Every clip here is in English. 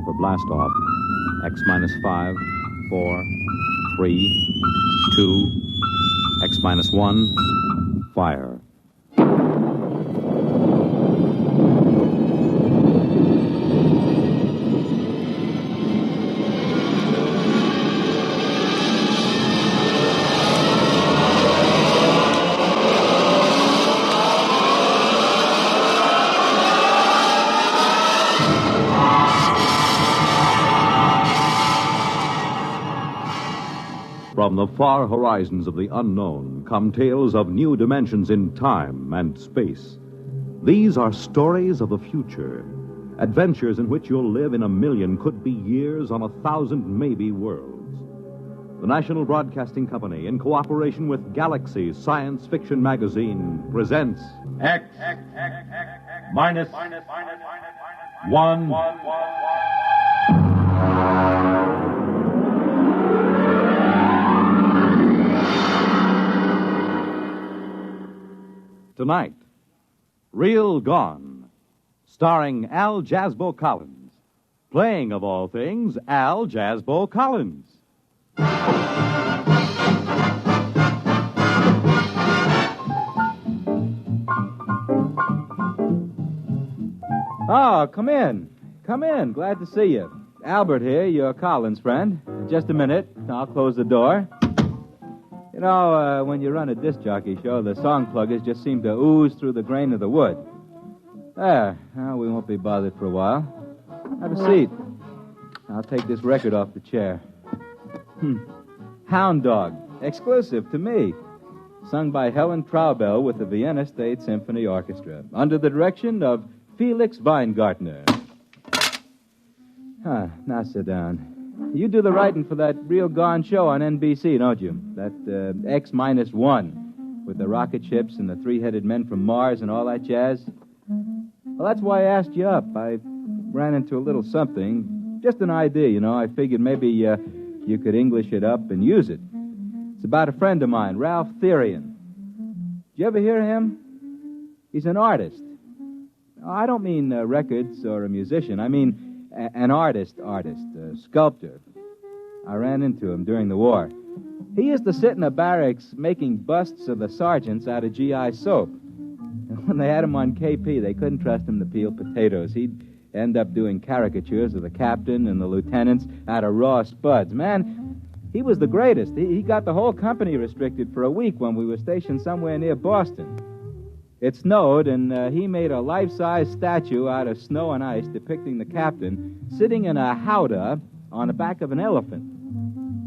for blastoff. X minus 5, 4, 3, 2, X minus 1, fire. From the far horizons of the unknown come tales of new dimensions in time and space. These are stories of the future, adventures in which you'll live in a million could-be years on 1,000 maybe worlds. The National Broadcasting Company, in cooperation with Galaxy Science Fiction Magazine, presents X minus 1. Tonight, Real Gone, starring Al Jasbo Collins. Playing, of all things, Al Jasbo Collins. Oh, come in. Come in. Glad to see you. Albert here, your Collins friend. Just a minute. I'll close the door. You know, when you run a disc jockey show, the song pluggers just seem to ooze through the grain of the wood. There. Now, we won't be bothered for a while. Have a seat. I'll take this record off the chair. Hound Dog. Exclusive to me. Sung by Helen Traubel with the Vienna State Symphony Orchestra. Under the direction of Felix Weingartner. Now sit down. You do the writing for that Real Gone show on NBC, don't you? That X minus 1 with the rocket ships and the three-headed men from Mars and all that jazz. Well, that's why I asked you up. I ran into a little something. Just an idea, you know. I figured maybe you could English it up and use it. It's about a friend of mine, Ralph Therian. Did you ever hear of him? He's an artist. I don't mean records or a musician. I mean an artist, a sculptor. I ran into him during the war. He used to sit in the barracks making busts of the sergeants out of GI soap. And when they had him on KP, they couldn't trust him to peel potatoes. He'd end up doing caricatures of the captain and the lieutenants out of raw spuds. Man, he was the greatest. He got the whole company restricted for a week when we were stationed somewhere near Boston. It snowed, and he made a life-size statue out of snow and ice depicting the captain sitting in a howdah on the back of an elephant.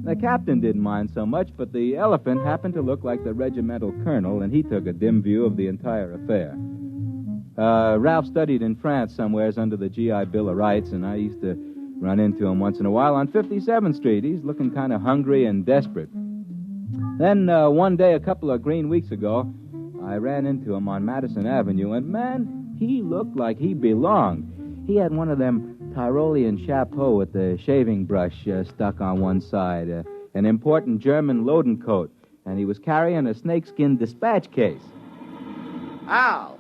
The captain didn't mind so much, but the elephant happened to look like the regimental colonel, and he took a dim view of the entire affair. Ralph studied in France somewheres under the GI Bill of Rights, and I used to run into him once in a while on 57th Street. He's looking kind of hungry and desperate. Then one day, a couple of green weeks ago, I ran into him on Madison Avenue, and, man, he looked like he belonged. He had one of them Tyrolean chapeaux with the shaving brush stuck on one side, an important German loading coat, and he was carrying a snakeskin dispatch case. Al!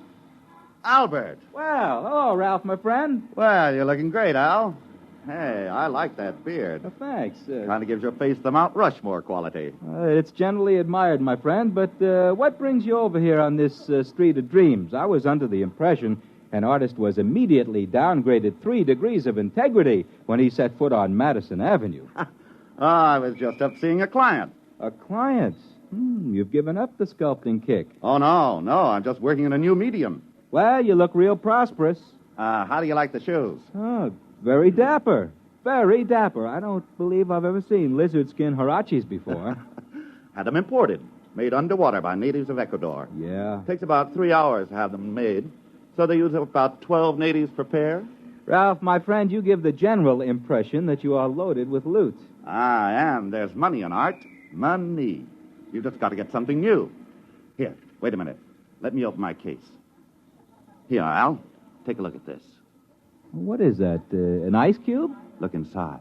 Albert! Well, hello, Ralph, my friend. Well, you're looking great, Al. Hey, I like that beard. Thanks. Kind of gives your face the Mount Rushmore quality. It's generally admired, my friend, but what brings you over here on this Street of Dreams? I was under the impression an artist was immediately downgraded 3 degrees of integrity when he set foot on Madison Avenue. I was just up seeing a client. A client? You've given up the sculpting kick. Oh, no, I'm just working in a new medium. Well, you look real prosperous. How do you like the shoes? Oh, very dapper. Very dapper. I don't believe I've ever seen lizard skin huaraches before. Had them imported, made underwater by natives of Ecuador. Yeah. Takes about 3 hours to have them made, so they use about 12 natives per pair. Ralph, my friend, you give the general impression that you are loaded with loot. I am. There's money in art. Money. You've just got to get something new. Here, wait a minute. Let me open my case. Here, Al, take a look at this. What is that, an ice cube? Look inside.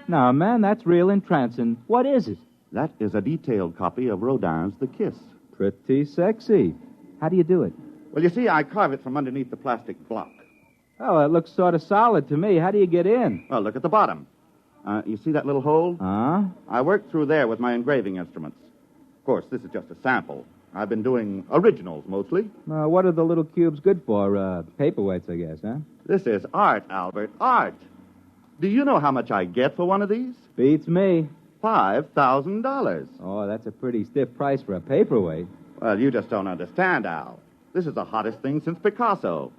Now, man, that's real entrancing. What is it? That is a detailed copy of Rodin's The Kiss. Pretty sexy. How do you do it? Well, you see, I carve it from underneath the plastic block. Oh, it looks sort of solid to me. How do you get in? Well, look at the bottom. You see that little hole? I worked through there with my engraving instruments. Of course, this is just a sample. I've been doing originals mostly. What are the little cubes good for? Paperweights, I guess, huh? This is art, Albert, art. Do you know how much I get for one of these? Beats me. $5,000. Oh, that's a pretty stiff price for a paperweight. Well, you just don't understand, Al. This is the hottest thing since Picasso.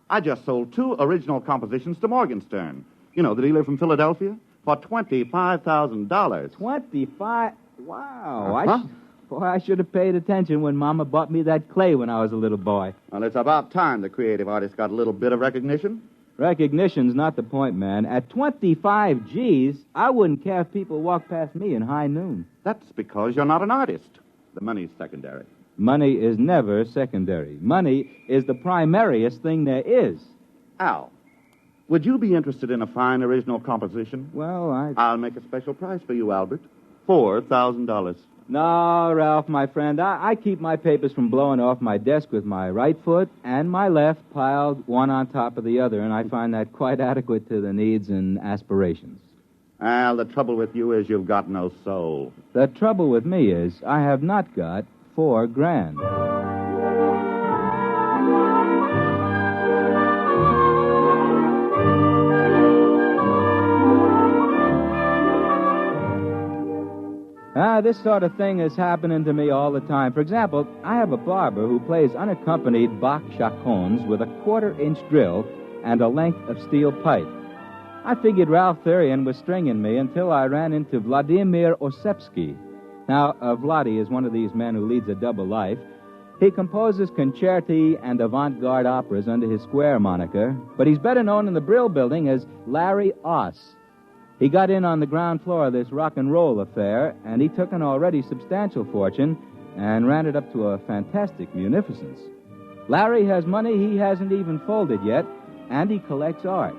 I just sold 2 original compositions to Morgenstern. You know, the dealer from Philadelphia? For $25,000. 25? Wow. Uh-huh. Boy, I should have paid attention when Mama bought me that clay when I was a little boy. Well, it's about time the creative artist got a little bit of recognition. Recognition's not the point, man. At 25 G's, I wouldn't care if people walked past me in high noon. That's because you're not an artist. The money's secondary. Money is never secondary. Money is the primariest thing there is. Al, would you be interested in a fine original composition? Well, I'll make a special price for you, Albert. $4,000. No, Ralph, my friend. I keep my papers from blowing off my desk with my right foot and my left piled one on top of the other, and I find that quite adequate to the needs and aspirations. Al, the trouble with you is you've got no soul. The trouble with me is I have not got $4,000. This sort of thing is happening to me all the time. For example, I have a barber who plays unaccompanied Bach chaconnes with a 1/4-inch drill and a length of steel pipe. I figured Ralph Therian was stringing me until I ran into Vladimir Osepsky. Now, Vladi is one of these men who leads a double life. He composes concerti and avant-garde operas under his Square moniker, but he's better known in the Brill Building as Larry Oss. He got in on the ground floor of this rock and roll affair, and he took an already substantial fortune and ran it up to a fantastic munificence. Larry has money he hasn't even folded yet, and he collects art.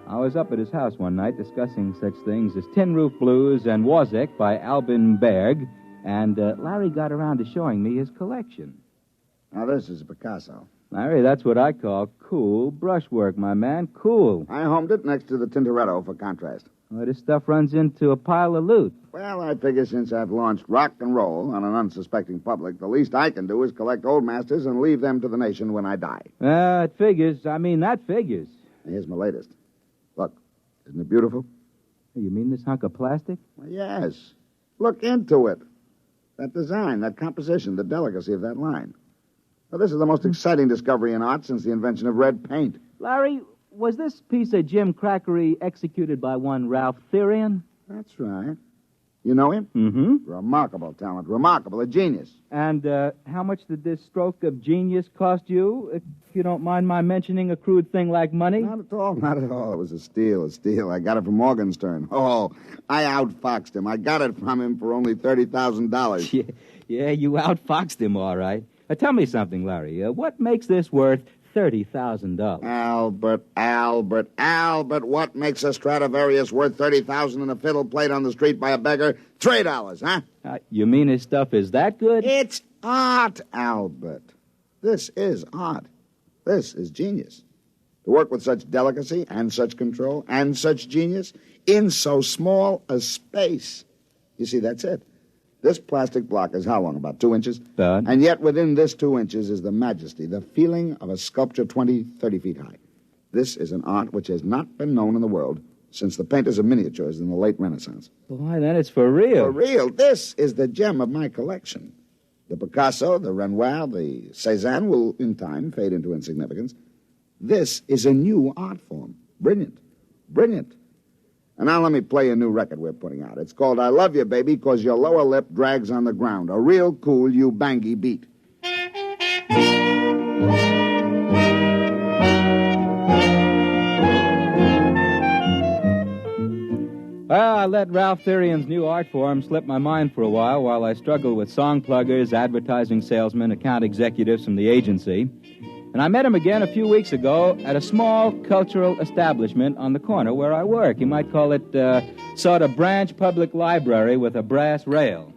I was up at his house one night discussing such things as Tin Roof Blues and Wozzeck by Albin Berg, and Larry got around to showing me his collection. Now, this is Picasso. Larry, that's what I call cool brushwork, my man, cool. I homed it next to the Tintoretto for contrast. Well, this stuff runs into a pile of loot. Well, I figure since I've launched rock and roll on an unsuspecting public, the least I can do is collect old masters and leave them to the nation when I die. It figures. I mean, that figures. Here's my latest. Look, isn't it beautiful? You mean this hunk of plastic? Well, yes. Look into it. That design, that composition, the delicacy of that line. Well, this is the most exciting discovery in art since the invention of red paint. Larry, was this piece of Jim Crackery executed by one Ralph Therian? That's right. You know him? Mm-hmm. Remarkable talent. Remarkable. A genius. And how much did this stroke of genius cost you, if you don't mind my mentioning a crude thing like money? Not at all. Not at all. It was a steal. I got it from Morgenstern. Oh, I outfoxed him. I got it from him for only $30,000. Yeah, you outfoxed him, all right. Tell me something, Larry. What makes this worth $30,000? Albert, what makes a Stradivarius worth $30,000 and a fiddle played on the street by a beggar? $3, huh? You mean his stuff is that good? It's art, Albert. This is art. This is genius. To work with such delicacy and such control and such genius in so small a space. You see, that's it. This plastic block is how long? About 2 inches? And yet within this 2 inches is the majesty, the feeling of a sculpture 20, 30 feet high. This is an art which has not been known in the world since the painters of miniatures in the late Renaissance. Boy, then it's for real. For real. This is the gem of my collection. The Picasso, the Renoir, the Cézanne will, in time, fade into insignificance. This is a new art form. Brilliant. Brilliant. And now let me play a new record we're putting out. It's called I Love You, Baby, 'Cause Your Lower Lip Drags on the Ground. A real cool you-bangy beat. Well, I let Ralph Therian's new art form slip my mind for a while I struggled with song pluggers, advertising salesmen, account executives from the agency. And I met him again a few weeks ago at a small cultural establishment on the corner where I work. You might call it sort of branch public library with a brass rail.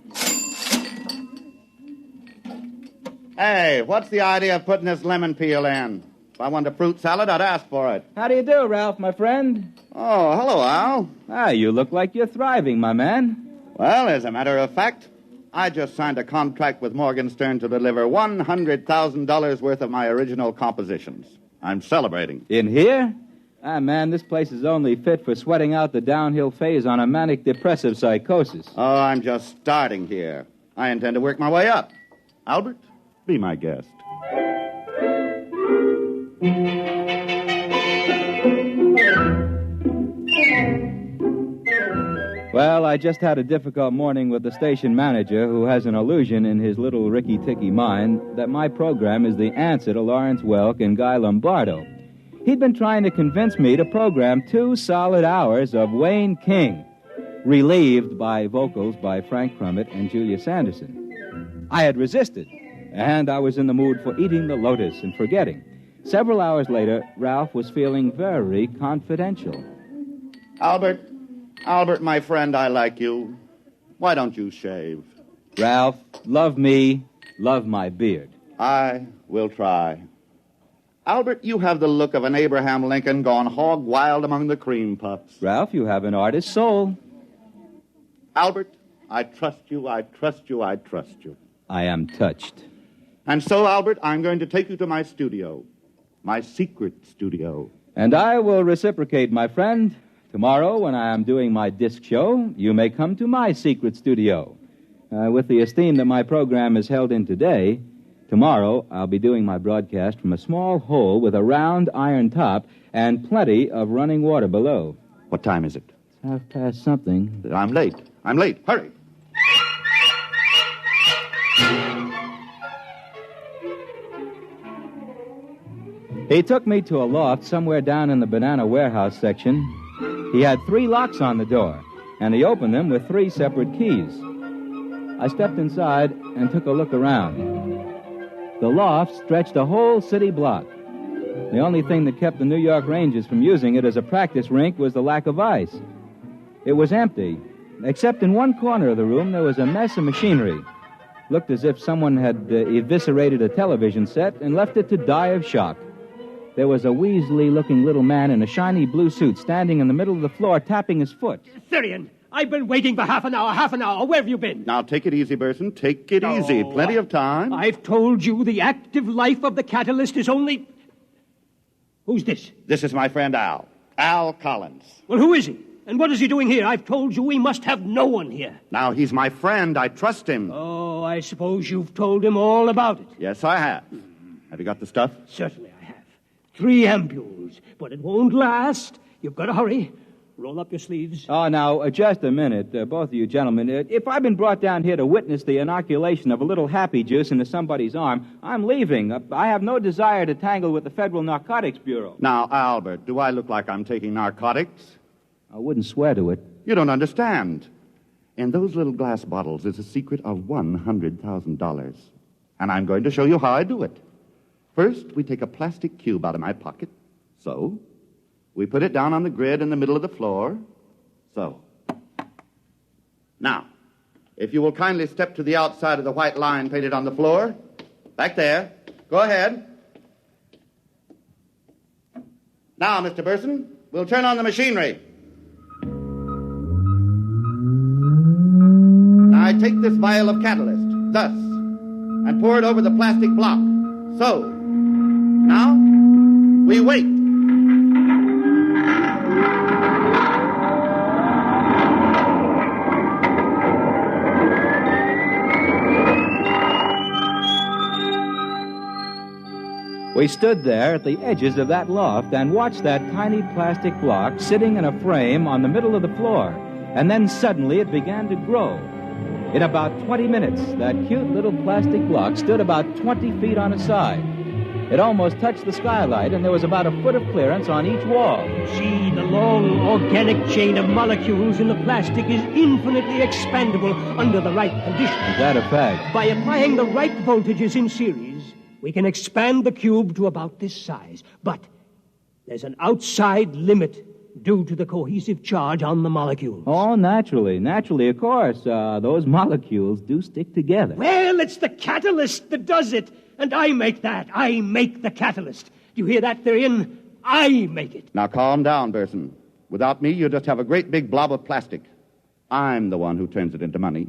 Hey, what's the idea of putting this lemon peel in? If I wanted a fruit salad, I'd ask for it. How do you do, Ralph, my friend? Oh, hello, Al. Ah, you look like you're thriving, my man. Well, as a matter of fact, I just signed a contract with Morgenstern to deliver $100,000 worth of my original compositions. I'm celebrating. In here? Ah, man, this place is only fit for sweating out the downhill phase on a manic depressive psychosis. Oh, I'm just starting here. I intend to work my way up. Albert, be my guest. Well, I just had a difficult morning with the station manager who has an illusion in his little ricky-ticky mind that my program is the answer to Lawrence Welk and Guy Lombardo. He'd been trying to convince me to program 2 solid hours of Wayne King, relieved by vocals by Frank Crummett and Julia Sanderson. I had resisted, and I was in the mood for eating the lotus and forgetting. Several hours later, Ralph was feeling very confidential. Albert, my friend, I like you. Why don't you shave? Ralph, love me, love my beard. I will try. Albert, you have the look of an Abraham Lincoln gone hog wild among the cream puffs. Ralph, you have an artist's soul. Albert, I trust you, I trust you, I trust you. I am touched. And so, Albert, I'm going to take you to my studio. My secret studio. And I will reciprocate, my friend. Tomorrow, when I am doing my disc show, you may come to my secret studio. With the esteem that my program is held in today, tomorrow I'll be doing my broadcast from a small hole with a round iron top and plenty of running water below. What time is it? It's something. I'm late. Hurry. He took me to a loft somewhere down in the banana warehouse section. He had 3 locks on the door, and he opened them with 3 separate keys. I stepped inside and took a look around. The loft stretched a whole city block. The only thing that kept the New York Rangers from using it as a practice rink was the lack of ice. It was empty, except in one corner of the room there was a mess of machinery. Looked as if someone had eviscerated a television set and left it to die of shock. There was a weaselly-looking little man in a shiny blue suit standing in the middle of the floor tapping his foot. Syrian, I've been waiting for half an hour. Where have you been? Now, take it easy, Burson. Take it easy. Plenty of time. I've told you the active life of the catalyst is only... Who's this? This is my friend Al. Al Collins. Well, who is he? And what is he doing here? I've told you we must have no one here. Now, he's my friend. I trust him. Oh, I suppose you've told him all about it. Yes, I have. Have you got the stuff? Certainly I have. 3 ampules, but it won't last. You've got to hurry. Roll up your sleeves. Oh, now, just a minute, both of you gentlemen. If I've been brought down here to witness the inoculation of a little happy juice into somebody's arm, I'm leaving. I have no desire to tangle with the Federal Narcotics Bureau. Now, Albert, do I look like I'm taking narcotics? I wouldn't swear to it. You don't understand. In those little glass bottles is a secret of $100,000. And I'm going to show you how I do it. First, we take a plastic cube out of my pocket. So. We put it down on the grid in the middle of the floor. So. Now, if you will kindly step to the outside of the white line painted on the floor. Back there. Go ahead. Now, Mr. Burson, we'll turn on the machinery. Now, I take this vial of catalyst, thus, and pour it over the plastic block. So. Now, we wait. We stood there at the edges of that loft and watched that tiny plastic block sitting in a frame on the middle of the floor. And then suddenly it began to grow. In about 20 minutes, that cute little plastic block stood about 20 feet on its side. It almost touched the skylight, and there was about a foot of clearance on each wall. See, the long organic chain of molecules in the plastic is infinitely expandable under the right conditions. Is that a fact? By applying the right voltages in series, we can expand the cube to about this size. But there's an outside limit due to the cohesive charge on the molecules. Oh, naturally, of course. Those molecules do stick together. Well, it's the catalyst that does it. And I make that. I make the catalyst. Do you hear that, Therian? I make it. Now calm down, Burson. Without me, you just have a great big blob of plastic. I'm the one who turns it into money.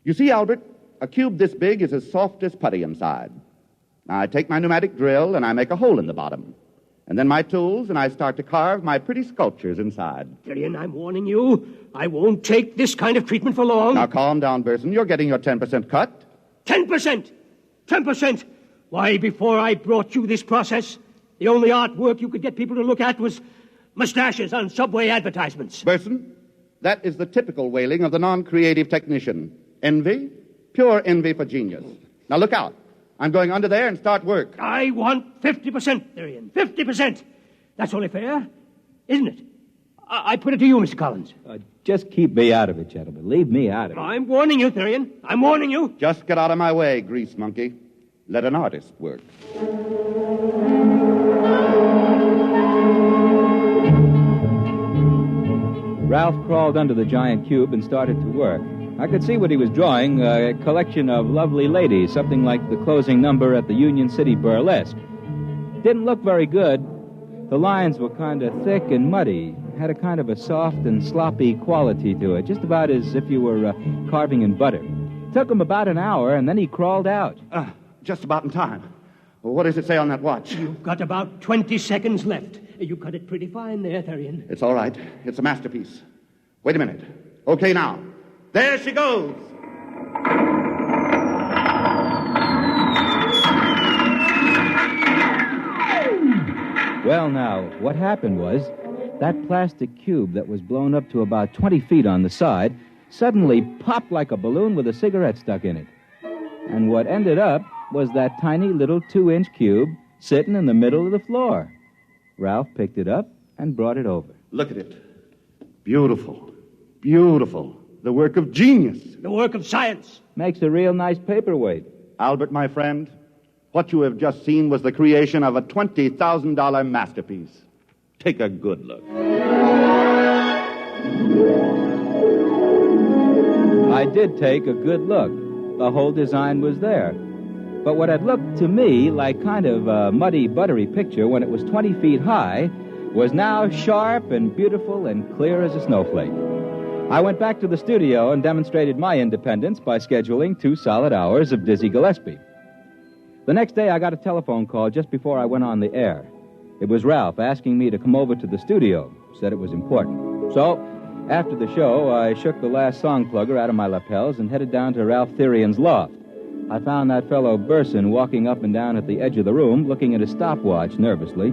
You see, Albert, a cube this big is as soft as putty inside. Now I take my pneumatic drill and I make a hole in the bottom. And then my tools, and I start to carve my pretty sculptures inside. Therian, I'm warning you. I won't take this kind of treatment for long. Now calm down, Burson. You're getting your 10% cut. 10%! 10%! Why, before I brought you this process, the only artwork you could get people to look at was mustaches on subway advertisements. Burson, that is the typical wailing of the non-creative technician. Envy, pure envy for genius. Now look out. I'm going under there and start work. I want 50%, Therian. 50%. That's only fair, isn't it? I put it to you, Mr. Collins. Just keep me out of it, gentlemen. Leave me out of it. I'm warning you, Therian. I'm warning you. Just get out of my way, grease monkey. Let an artist work. Ralph crawled under the giant cube and started to work. I could see what he was drawing, a collection of lovely ladies, something like the closing number at the Union City Burlesque. Didn't look very good. The lines were kind of thick and muddy, had a kind of a soft and sloppy quality to it, just about as if you were carving in butter. Took him about an hour, and then he crawled out. Just about in time. Well, what does it say on that watch? You've got about 20 seconds left. You cut it pretty fine there, Therian. It's all right. It's a masterpiece. Wait a minute. Okay, now. There she goes. Well, now, what happened was that plastic cube that was blown up to about 20 feet on the side suddenly popped like a balloon with a cigarette stuck in it. And what ended up was that tiny little 2-inch cube sitting in the middle of the floor. Ralph picked it up and brought it over. Look at it. Beautiful. Beautiful. The work of genius. The work of science. Makes a real nice paperweight. Albert, my friend, what you have just seen was the creation of a $20,000 masterpiece. Take a good look. I did take a good look. The whole design was there. But what had looked to me like kind of a muddy, buttery picture when it was 20 feet high was now sharp and beautiful and clear as a snowflake. I went back to the studio and demonstrated my independence by scheduling 2 solid hours of Dizzy Gillespie. The next day, I got a telephone call just before I went on the air. It was Ralph asking me to come over to the studio. Said it was important. So, after the show, I shook the last song plugger out of my lapels and headed down to Ralph Therian's loft. I found that fellow Burson walking up and down at the edge of the room, looking at his stopwatch nervously.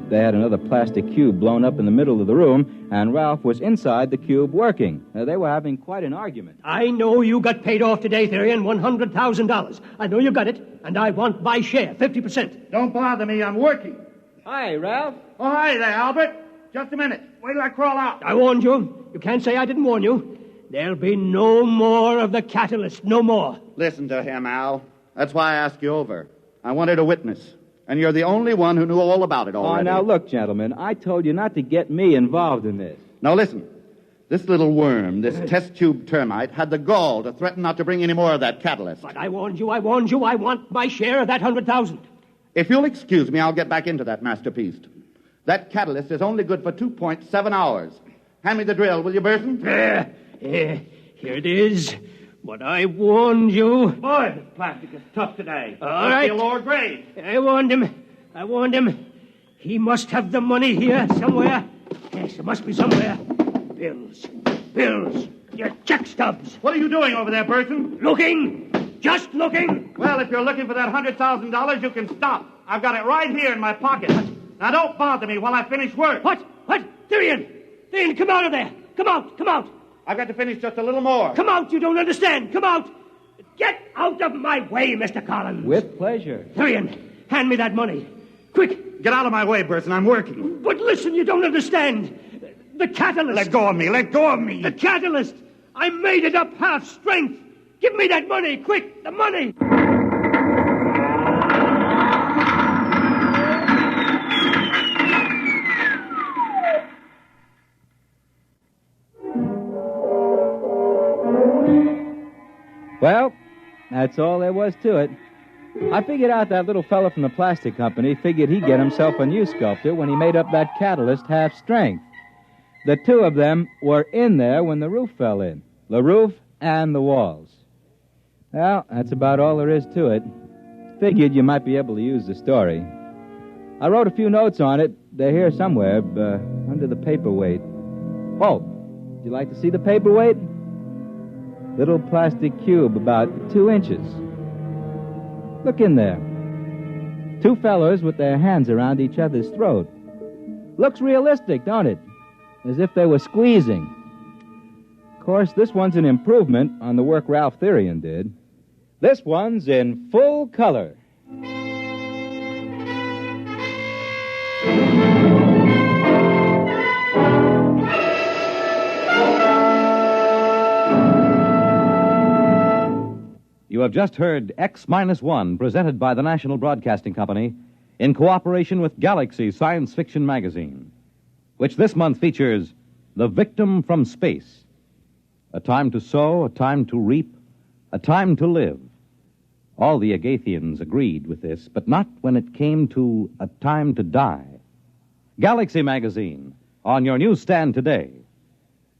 They had another plastic cube blown up in the middle of the room, and Ralph was inside the cube working. They were having quite an argument. I know you got paid off today, Therian, $100,000. I know you got it, and I want my share, 50%. Don't bother me. I'm working. Hi, Ralph. Oh, hi there, Albert. Just a minute. Wait till I crawl out. I warned you. You can't say I didn't warn you. There'll be no more of the catalyst. No more. Listen to him, Al. That's why I asked you over. I wanted a witness. And you're the only one who knew all about it already. Oh, now look, gentlemen, I told you not to get me involved in this. Now listen. This little worm, this test tube termite, had the gall to threaten not to bring any more of that catalyst. But I warned you. I want my share of that 100,000. If you'll excuse me, I'll get back into that masterpiece. That catalyst is only good for 2.7 hours. Hand me the drill, will you, Burson? Here it is. But I warned you. Boy, this plastic is tough today. All right. Must be a lower grade. I warned him. He must have the money here somewhere. Yes, it must be somewhere. Bills. Your check stubs. What are you doing over there, Burson? Looking. Just looking. Well, if you're looking for that $100,000, you can stop. I've got it right here in my pocket. Now, don't bother me while I finish work. What? Therian, come out of there. Come out. I've got to finish just a little more. Come out, you don't understand. Come out. Get out of my way, Mr. Collins. With pleasure. Therian, hand me that money. Quick. Get out of my way, Burson. I'm working. But listen, you don't understand. The catalyst. Let go of me. The catalyst. I made it up half strength. Give me that money. Quick, the money. Well, that's all there was to it. I figured out that little fella from the plastic company figured he'd get himself a new sculptor when he made up that catalyst half strength. The two of them were in there when the roof fell in. The roof and the walls. Well, that's about all there is to it. Figured you might be able to use the story. I wrote a few notes on it. They're here somewhere, under the paperweight. Oh, would you like to see the paperweight? Little plastic cube about 2 inches. Look in there. Two fellers with their hands around each other's throat. Looks realistic, don't it? As if they were squeezing. Of course, this one's an improvement on the work Ralph Therian did. This one's in full color. You have just heard X-1, presented by the National Broadcasting Company in cooperation with Galaxy Science Fiction Magazine, which this month features The Victim from Space. A time to sow, a time to reap, a time to live. All the Agathians agreed with this, but not when it came to a time to die. Galaxy Magazine, on your newsstand today.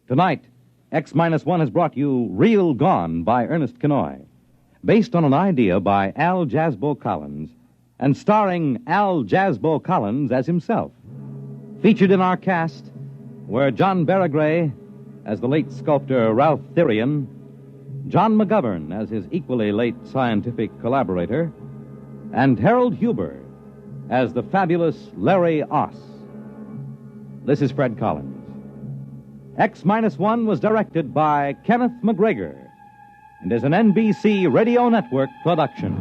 Tonight, X-1 has brought you Real Gone by Ernest Kinoy, based on an idea by Al Jasbo Collins, and starring Al Jasbo Collins as himself. Featured in our cast were John Barragray as the late sculptor Ralph Therian, John McGovern as his equally late scientific collaborator, and Harold Huber as the fabulous Larry Oss. This is Fred Collins. X-1 was directed by Kenneth McGregor and is an NBC Radio Network production.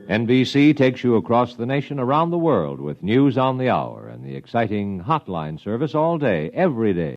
NBC takes you across the nation, around the world, with news on the hour and the exciting hotline service all day, every day.